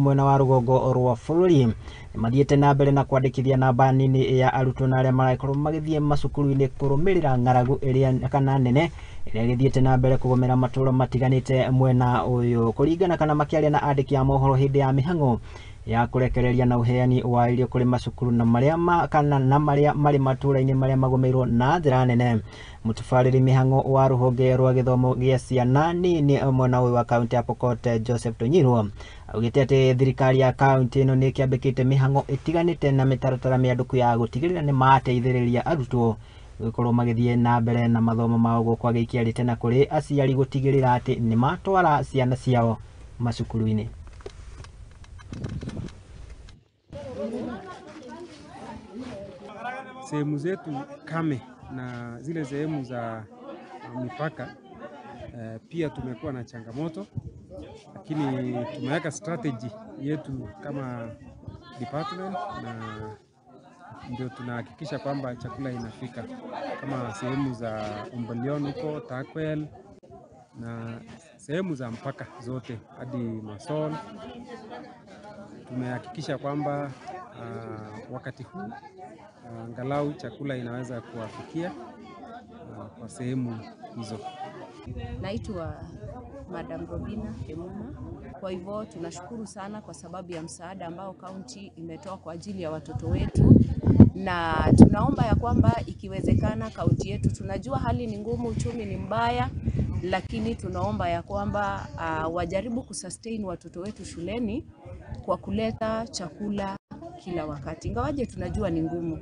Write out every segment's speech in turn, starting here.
mwena wa rugongo rwa bururi mathiete na mbere na kwandikithia namba nini ya arutwo na aria marakorwo magithie macukuru-ini kurumirira ng'aragu iria kana nene iria githiete na mbere kugomera matũra matiganite mwena uyu kuringana kana makiaria na andiki a mohoro hindi ya mihang'o ya kurekereria na uheani wa irio kuri macukuru na maria kana na maria mari matũra-ini maria magomeirwo na njira nene. Mutabariri mihang'o wa ruhonge rwa githomo gia ciana nini mwena uyu wa kaunti ya Pokot Joseph Tonyirwo augite ati thirikari ya kaunti ino ni kiambikite mihang'o itiganite na mitaratara mianduku ya gutigirira ni mateithiriria arutwo gukorwo magithie na mbere na mathomo mao gukwa gikiarite na kuri aciari gutigirira ati ni matwara ciana ciao macukuru-ini. Sehemu zetu kame na zile sehemu za mipaka pia tumekuwa na changamoto, lakini tumeweka strategy yetu kama department na ndio tunahakikisha kwamba chakula inafika kama sehemu za Umbalion huko Takwel na sehemu za mpaka zote hadi Masol. Tumehakikisha kwamba wakati huu angalau chakula inaweza kuwafikia kwa sehemu hizo. Naitwa Madam Robina Kemuma. Kwa hivyo tunashukuru sana kwa sababu ya msaada ambao kaunti imetoa kwa ajili ya watoto wetu, na tunaomba ya kwamba ikiwezekana kaunti yetu, tunajua hali ni ngumu, uchumi ni mbaya, lakini tunaomba ya kwamba wajaribu kusustain watoto wetu shuleni kwa kuleta chakula kila wakati. Ingawaje tunajua ni ngumu,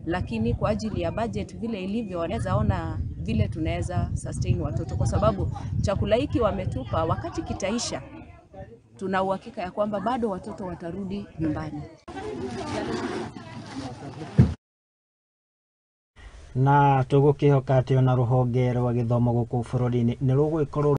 lakini kwa ajili ya budget vile ilivyo, wanaweza ona vile tunaweza sustain watoto, kwa sababu chakula hiki wametupa, wakati kitaisha tuna uhakika ya kwamba bado watoto watarudi nyumbani. Na tugukihoka ati ona ruhonge rwa githomo guku bururi-ini ni rugwikorwo